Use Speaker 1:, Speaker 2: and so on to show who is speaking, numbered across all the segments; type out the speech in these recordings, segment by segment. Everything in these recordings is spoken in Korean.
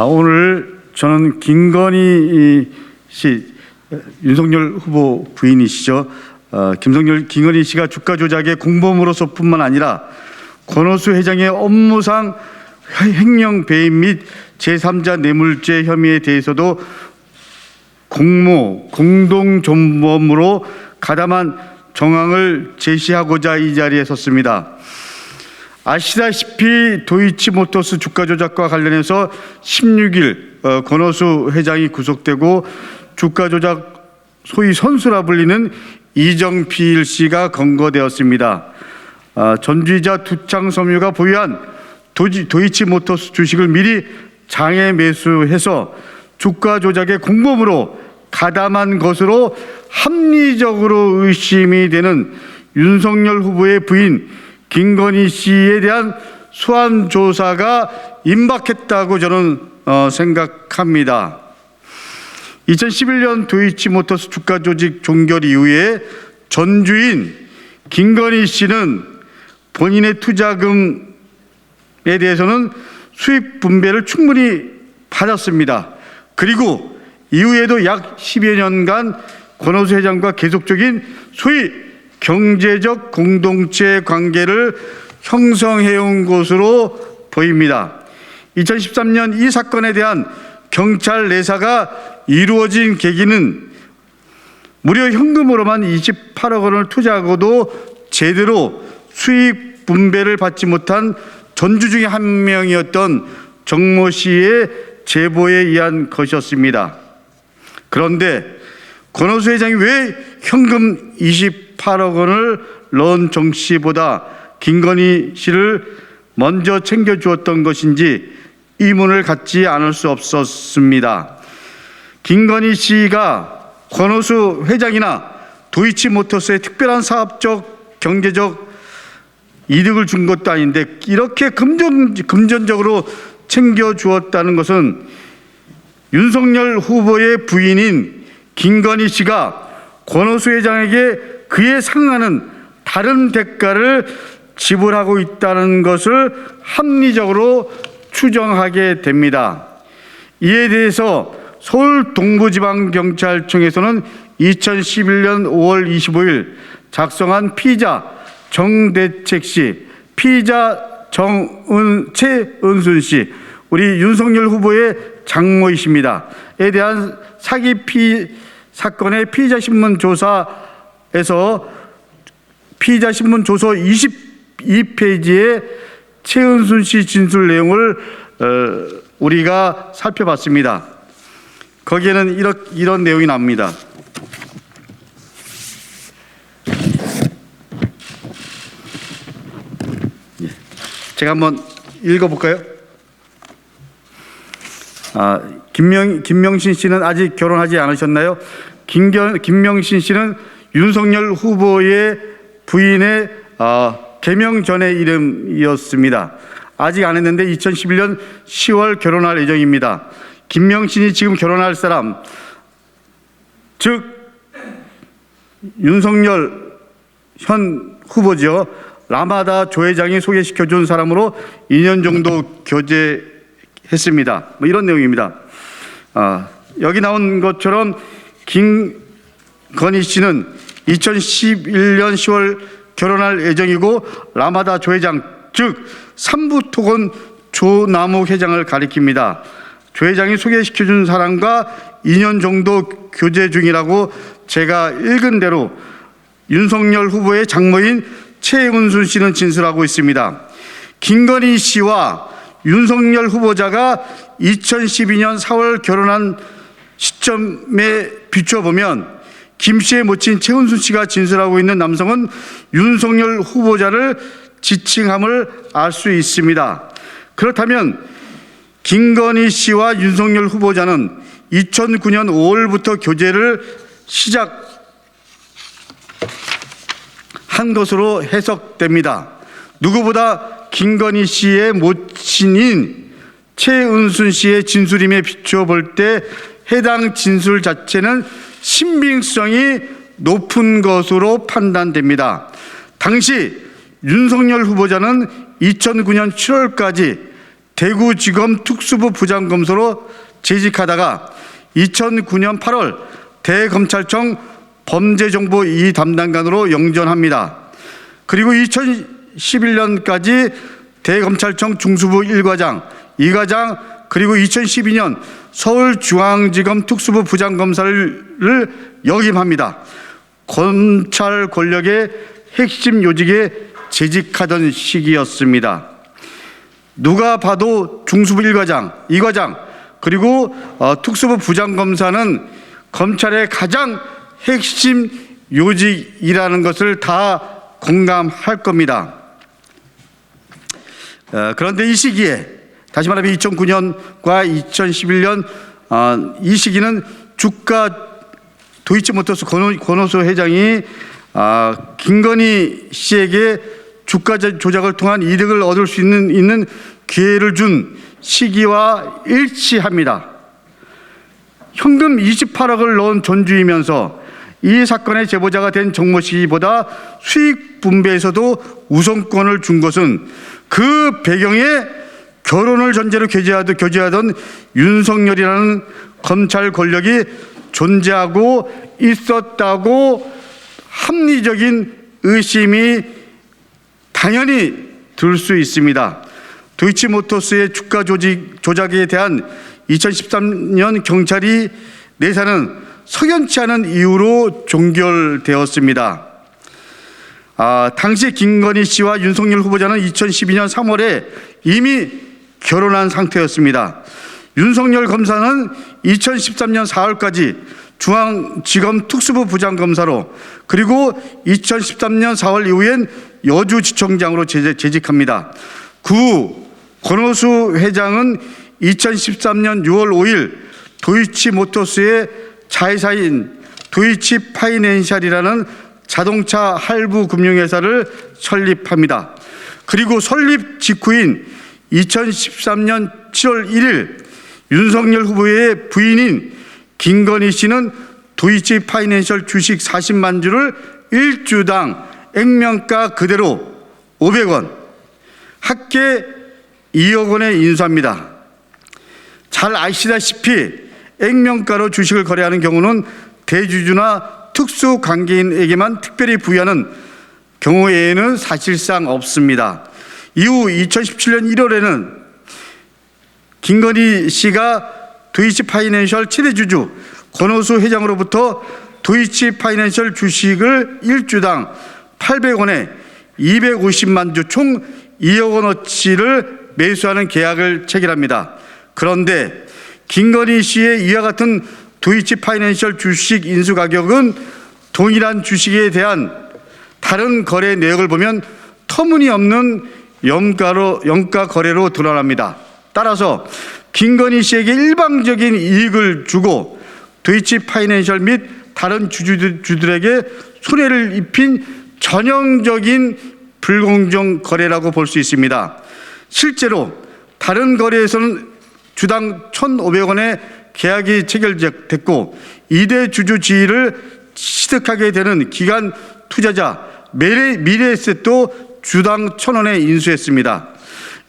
Speaker 1: 오늘 저는 김건희 씨, 윤석열 후보 부인이시죠. 김건희 씨가 주가 조작의 공범으로서뿐만 아니라 권오수 회장의 업무상 횡령 배임 및 제3자 뇌물죄 혐의에 대해서도 공동존범으로 가담한 정황을 제시하고자 이 자리에 섰습니다. 아시다시피 도이치모터스 주가 조작과 관련해서 16일 권오수 회장이 구속되고 주가 조작 소위 선수라 불리는 이정 PLC가 검거되었습니다. 전주이자 두창섬유가 보유한 도이치모터스 주식을 미리 장외 매수해서 주가 조작의 공범으로 가담한 것으로 합리적으로 의심이 되는 윤석열 후보의 부인 김건희 씨에 대한 소환 조사가 임박했다고 저는 생각합니다. 2011년 도이치모터스 주가 조직 종결 이후에 전주인 김건희 씨는 본인의 투자금에 대해서는 수익 분배를 충분히 받았습니다. 그리고 이후에도 약 10여 년간 권오수 회장과 계속적인 소위 경제적 공동체 관계를 형성해온 것으로 보입니다. 2013년 이 사건에 대한 경찰 내사가 이루어진 계기는 무려 현금으로만 28억 원을 투자하고도 제대로 수익 분배를 받지 못한 전주 중에 한 명이었던 정모 씨의 제보에 의한 것이었습니다. 그런데 권오수 회장이 왜 현금 28억 원을 넣은 정 씨보다 김건희 씨를 먼저 챙겨주었던 것인지 의문을 갖지 않을 수 없었습니다. 김건희 씨가 권오수 회장이나 도이치모터스에 특별한 사업적 경제적 이득을 준 것도 아닌데 이렇게 금전적으로 챙겨주었다는 것은 윤석열 후보의 부인인 김건희 씨가 권오수 회장에게 그에 상하는 다른 대가를 지불하고 있다는 것을 합리적으로 추정하게 됩니다. 이에 대해서 서울 동부지방경찰청에서는 2011년 5월 25일 작성한 피의자 정대책 씨, 피의자 최은순 씨, 우리 윤석열 후보의 장모이십니다. 에 대한 사기 사건의 피의자 신문 조사에서 피의자 신문 조서 22페이지의 최은순 씨 진술 내용을 우리가 살펴봤습니다. 거기에는 이런 내용이 나옵니다. 제가 한번 읽어볼까요? 김명신 씨는 아직 결혼하지 않으셨나요? 김명신 씨는 윤석열 후보의 부인의 개명 전의 이름이었습니다. 아직 안 했는데 2011년 10월 결혼할 예정입니다. 김명신이 지금 결혼할 사람, 즉 윤석열 현 후보죠. 라마다 조 회장이 소개시켜준 사람으로 2년 정도 교제했습니다. 이런 내용입니다. 여기 나온 것처럼 김건희 씨는 2011년 10월 결혼할 예정이고 라마다 조 회장, 즉 삼부토건 조남욱 회장을 가리킵니다. 조 회장이 소개시켜준 사람과 2년 정도 교제 중이라고 제가 읽은 대로 윤석열 후보의 장모인 최은순 씨는 진술하고 있습니다. 김건희 씨와 윤석열 후보자가 2012년 4월 결혼한 시점에 비춰보면 김 씨의 모친 최은순 씨가 진술하고 있는 남성은 윤석열 후보자를 지칭함을 알 수 있습니다. 그렇다면 김건희 씨와 윤석열 후보자는 2009년 5월부터 교제를 시작한 것으로 해석됩니다. 누구보다 김건희 씨의 모친인 최은순 씨의 진술임에 비추어 볼 때 해당 진술 자체는 신빙성이 높은 것으로 판단됩니다. 당시 윤석열 후보자는 2009년 7월까지 대구지검 특수부 부장검사로 재직하다가 2009년 8월 대검찰청 범죄정보 2 담당관으로 영전합니다. 그리고 2011년까지 대검찰청 중수부 1과장, 2과장, 그리고 2012년 서울중앙지검 특수부 부장검사를 역임합니다. 검찰 권력의 핵심 요직에 재직하던 시기였습니다. 누가 봐도 중수부 1과장, 2과장, 그리고 특수부 부장검사는 검찰의 가장 핵심 요직이라는 것을 다 공감할 겁니다. 그런데 이 시기에, 다시 말하면 2009년과 2011년 이 시기는 주가 도이치모터스 권오수 회장이 김건희 씨에게 주가 조작을 통한 이득을 얻을 수 있는 기회를 준 시기와 일치합니다. 현금 28억을 넣은 존주이면서 이 사건의 제보자가 된 정모 씨보다 수익 분배에서도 우선권을 준 것은 그 배경에 결혼을 전제로 교제하던 윤석열이라는 검찰 권력이 존재하고 있었다고 합리적인 의심이 당연히 들 수 있습니다. 도이치모터스의 주가 조작에 대한 2013년 경찰이 내사는 석연치 않은 이유로 종결되었습니다. 당시 김건희 씨와 윤석열 후보자는 2012년 3월에 이미 결혼한 상태였습니다. 윤석열 검사는 2013년 4월까지 중앙지검 특수부 부장검사로, 그리고 2013년 4월 이후엔 여주지청장으로 재직합니다. 그 후 권오수 회장은 2013년 6월 5일 도이치모터스의 자회사인 도이치파이낸셜이라는 자동차 할부 금융회사를 설립합니다. 그리고 설립 직후인 2013년 7월 1일 윤석열 후보의 부인인 김건희 씨는 도이치파이낸셜 주식 40만 주를 1주당 액면가 그대로 500원, 합계 2억 원에 인수합니다. 잘 아시다시피 액면가로 주식을 거래하는 경우는 대주주나 특수관계인에게만 특별히 부여하는 경우 외에는 사실상 없습니다. 이후 2017년 1월에는 김건희 씨가 도이치파이낸셜 최대 주주 권오수 회장으로부터 도이치파이낸셜 주식을 1주당 800원에 250만 주 총 2억 원어치를 매수하는 계약을 체결합니다. 그런데 김건희 씨의 이와 같은 도이치파이낸셜 주식 인수 가격은 동일한 주식에 대한 다른 거래 내역을 보면 터무니없는 영가 거래로 드러납니다. 따라서 김건희 씨에게 일방적인 이익을 주고 도이치파이낸셜 및 다른 주주들에게 손해를 입힌 전형적인 불공정 거래라고 볼 수 있습니다. 실제로 다른 거래에서는 주당 1,500원의 계약이 체결됐고 2대 주주 지위를 취득하게 되는 기관 투자자 미래에셋도 주당 1,000원에 인수했습니다.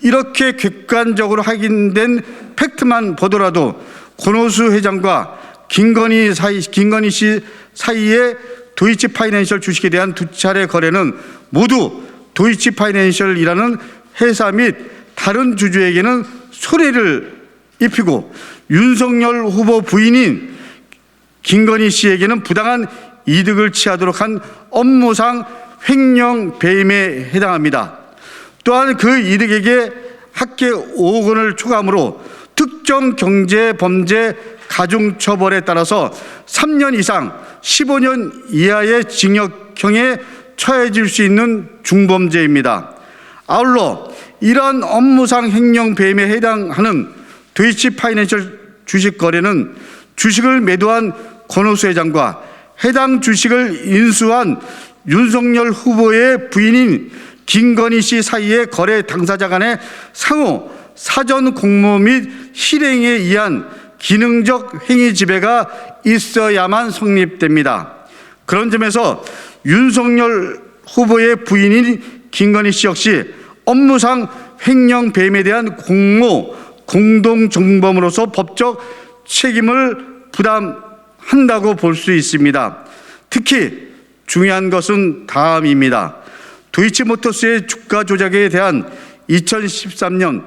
Speaker 1: 이렇게 객관적으로 확인된 팩트만 보더라도 권오수 회장과 김건희 씨 사이의 도이치파이낸셜 주식에 대한 두 차례 거래는 모두 도이치파이낸셜이라는 회사 및 다른 주주에게는 손해를 입히고 윤석열 후보 부인인 김건희 씨에게는 부당한 이득을 취하도록 한 업무상 횡령 배임에 해당합니다. 또한 그 이득에게 합계 5억 원을 초과함으로 특정 경제범죄 가중처벌에 따라서 3년 이상 15년 이하의 징역형에 처해질 수 있는 중범죄입니다. 아울러 이러한 업무상 횡령 배임에 해당하는 도이치파이낸셜 주식 거래는 주식을 매도한 권오수 회장과 해당 주식을 인수한 윤석열 후보의 부인인 김건희 씨 사이의 거래 당사자 간의 상호 사전 공모 및 실행에 의한 기능적 행위 지배가 있어야만 성립됩니다. 그런 점에서 윤석열 후보의 부인인 김건희 씨 역시 업무상 횡령 배임에 대한 공모 공동정범으로서 법적 책임을 부담한다고 볼 수 있습니다. 특히 중요한 것은 다음입니다. 도이치모터스의 주가 조작에 대한 2013년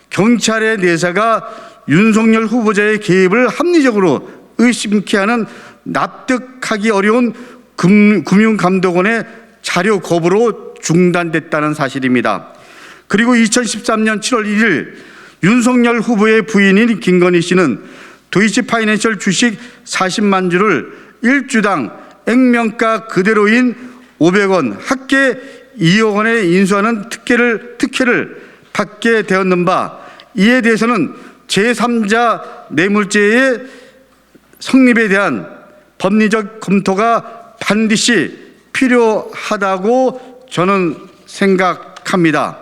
Speaker 1: 경찰의 내사가 윤석열 후보자의 개입을 합리적으로 의심케 하는 납득하기 어려운 금융감독원의 자료 거부로 중단됐다는 사실입니다. 그리고 2013년 7월 1일 윤석열 후보의 부인인 김건희 씨는 도이치파이낸셜 주식 40만 주를 1주당 액면가 그대로인 500원, 합계 2억 원에 인수하는 특혜를 받게 되었는 바, 이에 대해서는 제3자 뇌물죄의 성립에 대한 법리적 검토가 반드시 필요하다고 저는 생각합니다.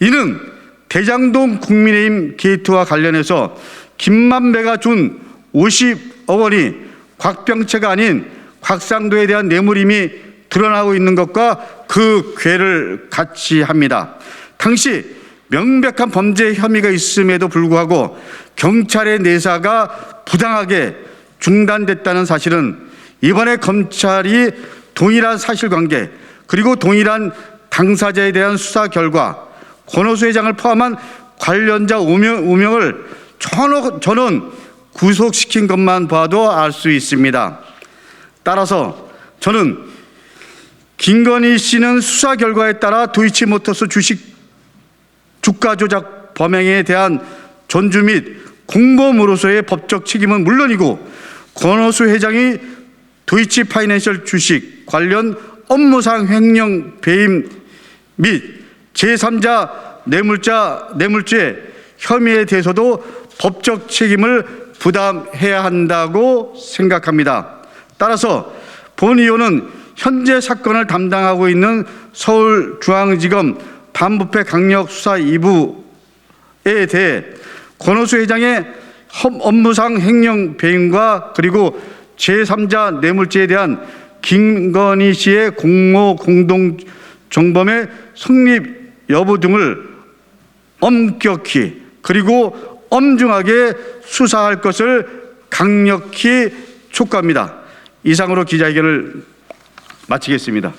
Speaker 1: 이는 대장동 국민의힘 게이트와 관련해서 김만배가 준 50억 원이 곽병채가 아닌 곽상도에 대한 뇌물임이 드러나고 있는 것과 그 궤를 같이 합니다. 당시 명백한 범죄 혐의가 있음에도 불구하고 경찰의 내사가 부당하게 중단됐다는 사실은 이번에 검찰이 동일한 사실관계 그리고 동일한 당사자에 대한 수사 결과 권오수 회장을 포함한 관련자 5명을 전원 구속시킨 것만 봐도 알 수 있습니다. 따라서 저는 김건희 씨는 수사 결과에 따라 도이치모터스 주가 조작 범행에 대한 존주 및 공범으로서의 법적 책임은 물론이고 권오수 회장이 도이치파이낸셜 주식 관련 업무상 횡령 배임 및 제3자 뇌물죄 혐의에 대해서도 법적 책임을 부담해야 한다고 생각합니다. 따라서 본 의원은 현재 사건을 담당하고 있는 서울중앙지검 반부패 강력수사 2부에 대해 권오수 회장의 업무상 횡령 배임과 그리고 제3자 뇌물죄에 대한 김건희 씨의 공모 공동정범의 성립 여부 등을 엄격히 그리고 엄중하게 수사할 것을 강력히 촉구합니다. 이상으로 기자회견을 마치겠습니다.